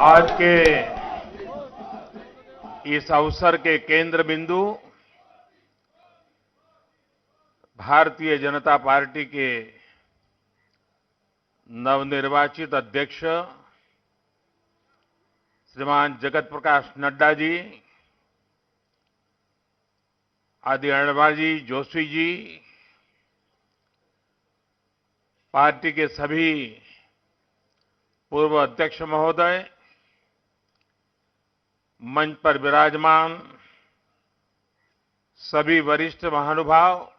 आज के इस अवसर के केंद्र बिंदु भारतीय जनता पार्टी के नवनिर्वाचित अध्यक्ष श्रीमान जगत प्रकाश नड्डा जी, आदरणीय अडवाणी जोशी जी, पार्टी के सभी पूर्व अध्यक्ष महोदय, मंच पर विराजमान सभी वरिष्ठ महानुभाव,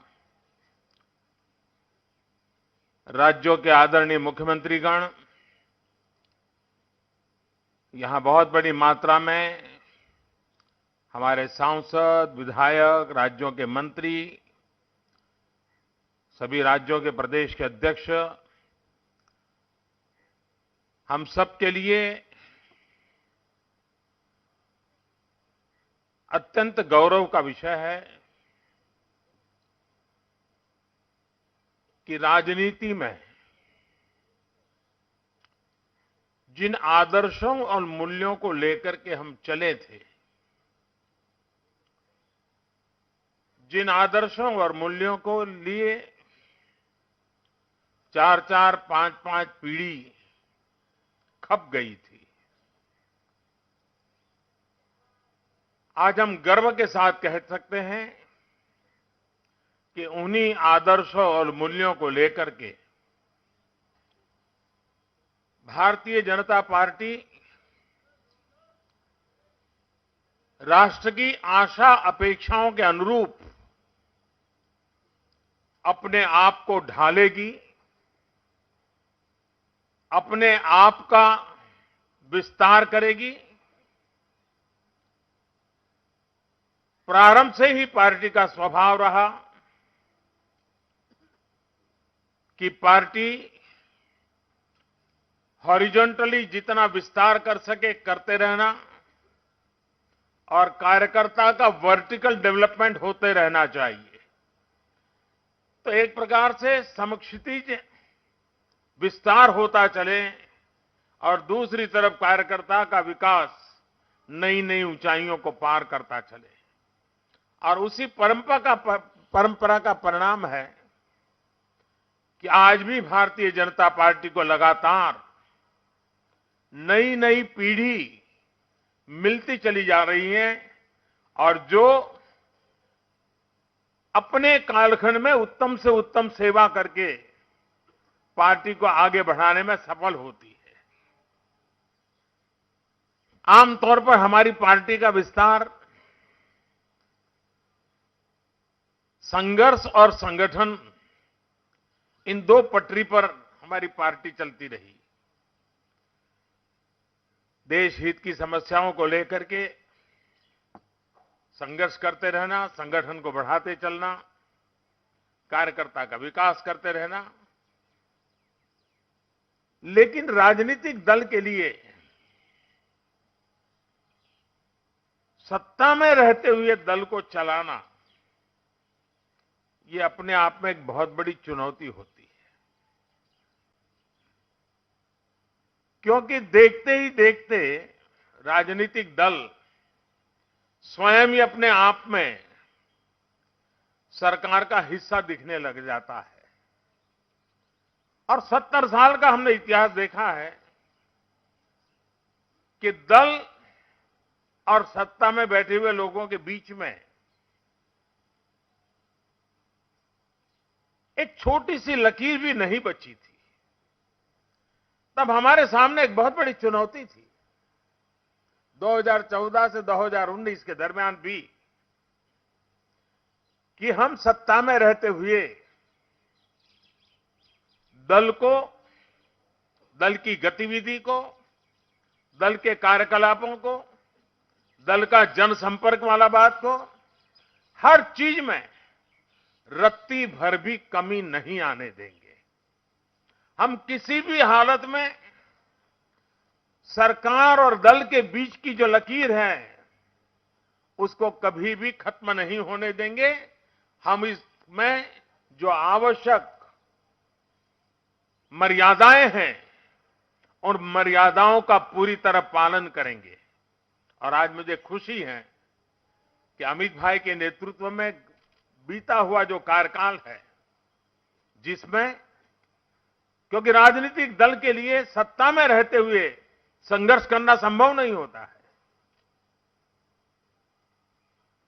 राज्यों के आदरणीय मुख्यमंत्रीगण, यहां बहुत बड़ी मात्रा में हमारे सांसद, विधायक, राज्यों के मंत्री, सभी राज्यों के प्रदेश के अध्यक्ष, हम सब के लिए अत्यंत गौरव का विषय है कि राजनीति में जिन आदर्शों और मूल्यों को लेकर के हम चले थे, जिन आदर्शों और मूल्यों को लिए 4-4, 5-5 पीढ़ी खप गई थी, आज हम गर्व के साथ कह सकते हैं कि उन्हीं आदर्शों और मूल्यों को लेकर के भारतीय जनता पार्टी राष्ट्र की आशा अपेक्षाओं के अनुरूप अपने आप को ढालेगी, अपने आप का विस्तार करेगी। प्रारंभ से ही पार्टी का स्वभाव रहा कि पार्टी हॉरिजॉन्टली जितना विस्तार कर सके करते रहना और कार्यकर्ता का वर्टिकल डेवलपमेंट होते रहना चाहिए। तो एक प्रकार से समक्षितिज विस्तार होता चले और दूसरी तरफ कार्यकर्ता का विकास नई नई ऊंचाइयों को पार करता चले, और उसी परंपरा का परिणाम है कि आज भी भारतीय जनता पार्टी को लगातार नई नई पीढ़ी मिलती चली जा रही है और जो अपने कालखंड में उत्तम से उत्तम सेवा करके पार्टी को आगे बढ़ाने में सफल होती है। आमतौर पर हमारी पार्टी का विस्तार संघर्ष और संगठन, इन दो पटरी पर हमारी पार्टी चलती रही। देश हित की समस्याओं को लेकर के संघर्ष करते रहना, संगठन को बढ़ाते चलना, कार्यकर्ता का विकास करते रहना। लेकिन राजनीतिक दल के लिए सत्ता में रहते हुए दल को चलाना, ये अपने आप में एक बहुत बड़ी चुनौती होती है, क्योंकि देखते ही देखते राजनीतिक दल स्वयं ही अपने आप में सरकार का हिस्सा दिखने लग जाता है। और 70 साल का हमने इतिहास देखा है कि दल और सत्ता में बैठे हुए लोगों के बीच में एक छोटी सी लकीर भी नहीं बची थी। तब हमारे सामने एक बहुत बड़ी चुनौती थी। 2014 से 2019 के दरमियान भी कि हम सत्ता में रहते हुए दल को, दल की गतिविधि को, दल के कार्यकलापों को, दल का जनसंपर्क वाला बात को, हर चीज में रत्ती भर भी कमी नहीं आने देंगे। हम किसी भी हालत में सरकार और दल के बीच की जो लकीर है उसको कभी भी खत्म नहीं होने देंगे। हम इसमें जो आवश्यक मर्यादाएं हैं और मर्यादाओं का पूरी तरह पालन करेंगे। और आज मुझे खुशी है कि अमित भाई के नेतृत्व में बीता हुआ जो कार्यकाल है, जिसमें क्योंकि राजनीतिक दल के लिए सत्ता में रहते हुए संघर्ष करना संभव नहीं होता है,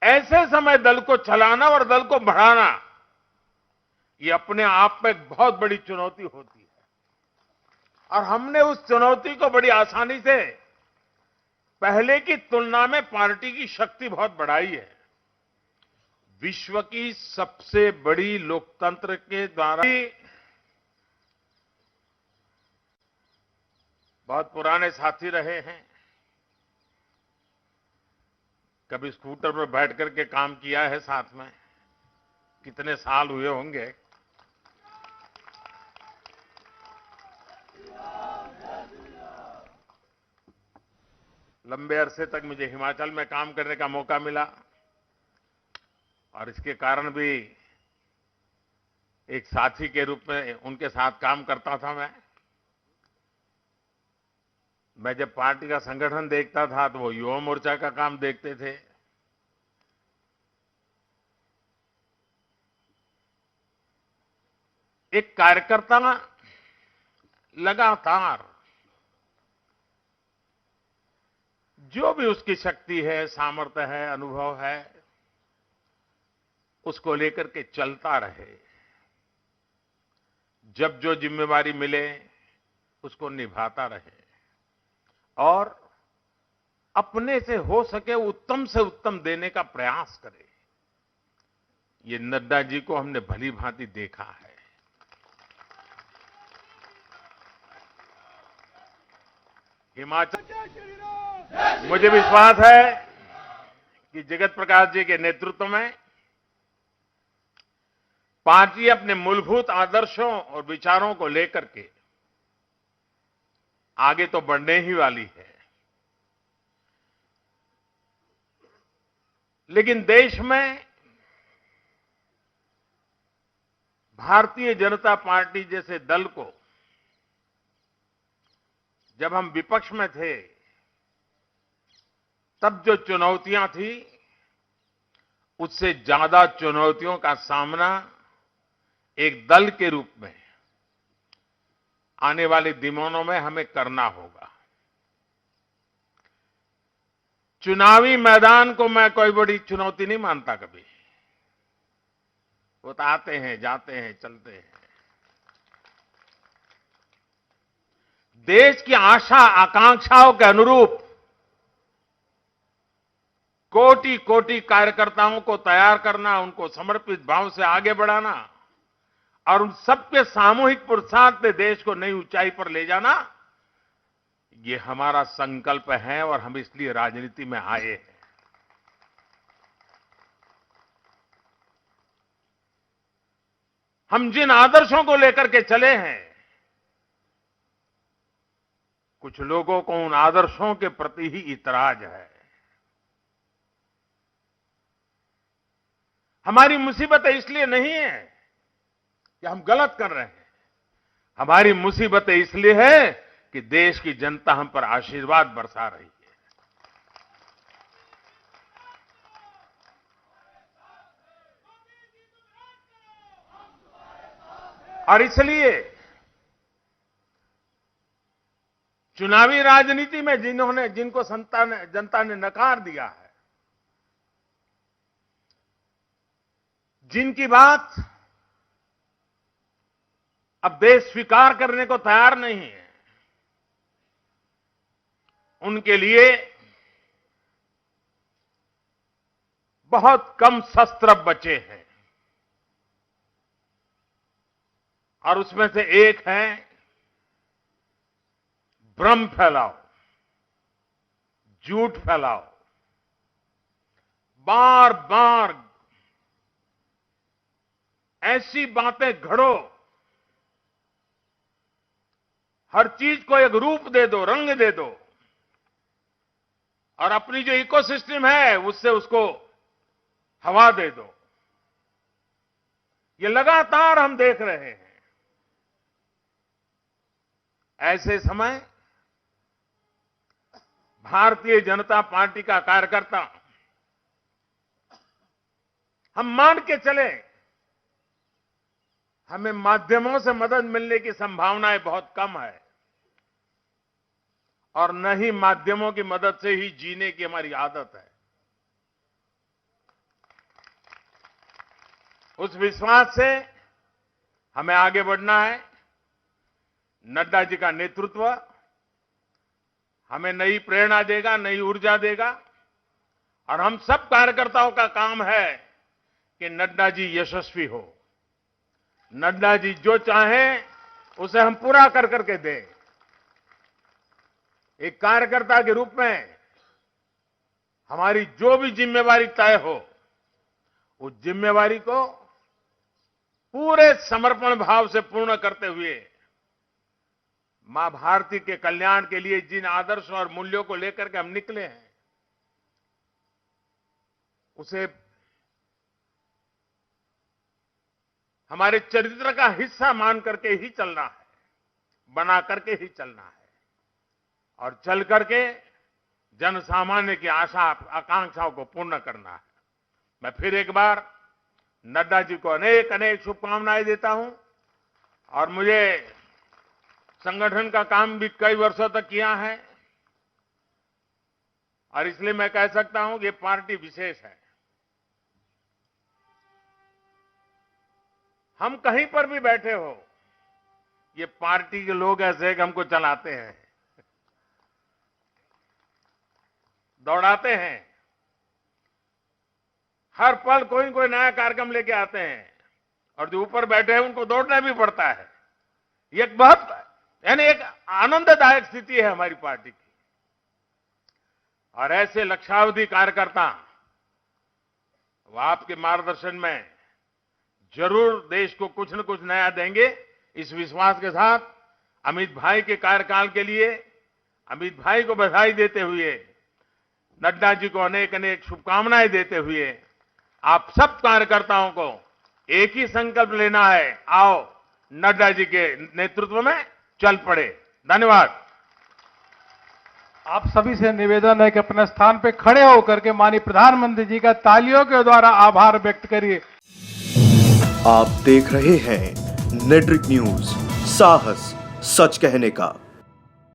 ऐसे समय दल को चलाना और दल को बढ़ाना ये अपने आप में एक बहुत बड़ी चुनौती होती है। और हमने उस चुनौती को बड़ी आसानी से पहले की तुलना में पार्टी की शक्ति बहुत बढ़ाई है। विश्व की सबसे बड़ी लोकतंत्र के द्वारा बहुत पुराने साथी रहे हैं, कभी स्कूटर पर बैठ करके काम किया है साथ में, कितने साल हुए होंगे। लंबे अरसे तक मुझे हिमाचल में काम करने का मौका मिला और इसके कारण भी एक साथी के रूप में उनके साथ काम करता था। मैं जब पार्टी का संगठन देखता था तो वो युवा मोर्चा का काम देखते थे। एक कार्यकर्ता लगातार जो भी उसकी शक्ति है, सामर्थ्य है, अनुभव है, उसको लेकर के चलता रहे। जब जो जिम्मेवारी मिले उसको निभाता रहे और अपने से हो सके उत्तम से उत्तम देने का प्रयास करे। ये नड्डा जी को हमने भली भांति देखा है। हिमाचल, मुझे विश्वास है कि जगत प्रकाश जी के नेतृत्व में पार्टी अपने मूलभूत आदर्शों और विचारों को लेकर के आगे तो बढ़ने ही वाली है, लेकिन देश में भारतीय जनता पार्टी जैसे दल को जब हम विपक्ष में थे तब जो चुनौतियां थी उससे ज्यादा चुनौतियों का सामना एक दल के रूप में आने वाले दिनों में हमें करना होगा। चुनावी मैदान को मैं कोई बड़ी चुनौती नहीं मानता कभी, वो तो आते हैं, जाते हैं, चलते हैं। देश की आशा आकांक्षाओं के अनुरूप कोटि कोटि कार्यकर्ताओं को तैयार करना, उनको समर्पित भाव से आगे बढ़ाना और उन सबके सामूहिक पुरुषार्थ से देश को नई ऊंचाई पर ले जाना, ये हमारा संकल्प है और हम इसलिए राजनीति में आए हैं। हम जिन आदर्शों को लेकर के चले हैं, कुछ लोगों को उन आदर्शों के प्रति ही इतराज है। हमारी मुसीबतें इसलिए नहीं है कि हम गलत कर रहे हैं, हमारी मुसीबतें इसलिए है कि देश की जनता हम पर आशीर्वाद बरसा रही है। और इसलिए चुनावी राजनीति में जिनको जनता ने नकार दिया है, जिनकी बात अब देश स्वीकार करने को तैयार नहीं है, उनके लिए बहुत कम शस्त्र बचे हैं और उसमें से एक है भ्रम फैलाओ, झूठ फैलाओ, बार बार ऐसी बातें घड़ो, हर चीज को एक रूप दे दो, रंग दे दो और अपनी जो इकोसिस्टम है उससे उसको हवा दे दो। ये लगातार हम देख रहे हैं। ऐसे समय भारतीय जनता पार्टी का कार्यकर्ता, हम मान के चले हमें माध्यमों से मदद मिलने की संभावनाएं बहुत कम है और न ही माध्यमों की मदद से ही जीने की हमारी आदत है। उस विश्वास से हमें आगे बढ़ना है। नड्डा जी का नेतृत्व हमें नई प्रेरणा देगा, नई ऊर्जा देगा और हम सब कार्यकर्ताओं का काम है कि नड्डा जी यशस्वी हो। नड्डा जी जो चाहें उसे हम पूरा कर करके दें। एक कार्यकर्ता के रूप में हमारी जो भी जिम्मेवारी तय हो, उस जिम्मेवारी को पूरे समर्पण भाव से पूर्ण करते हुए मां भारती के कल्याण के लिए जिन आदर्श और मूल्यों को लेकर के हम निकले हैं, उसे हमारे चरित्र का हिस्सा मान करके ही चलना है, बना करके ही चलना है और चल करके जन सामान्य की आशा आकांक्षाओं को पूर्ण करना है। मैं फिर एक बार नड्डा जी को अनेक अनेक शुभकामनाएं देता हूं और मुझे संगठन का काम भी कई वर्षों तक किया है और इसलिए मैं कह सकता हूं कि ये पार्टी विशेष है। हम कहीं पर भी बैठे हो, ये पार्टी के लोग ऐसे कि हमको चलाते हैं, दौड़ाते हैं। हर पल कोई कोई नया कार्यक्रम लेके आते हैं और जो ऊपर बैठे हैं उनको दौड़ना भी पड़ता है। ये एक बहुत यानी एक आनंददायक स्थिति है हमारी पार्टी की और ऐसे लक्षावधि कार्यकर्ता वो आपके मार्गदर्शन में जरूर देश को कुछ न कुछ नया देंगे। इस विश्वास के साथ अमित भाई के कार्यकाल के लिए अमित भाई को बधाई देते हुए, नड्डा जी को अनेक अनेक शुभकामनाएं देते हुए आप सब कार्यकर्ताओं को एक ही संकल्प लेना है, आओ नड्डा जी के नेतृत्व में चल पड़े। धन्यवाद। आप सभी से निवेदन है कि अपने स्थान पे खड़े होकर के माननीय प्रधानमंत्री जी का तालियों के द्वारा आभार व्यक्त करिए। आप देख रहे हैं नेट्रिक न्यूज, साहस सच कहने का।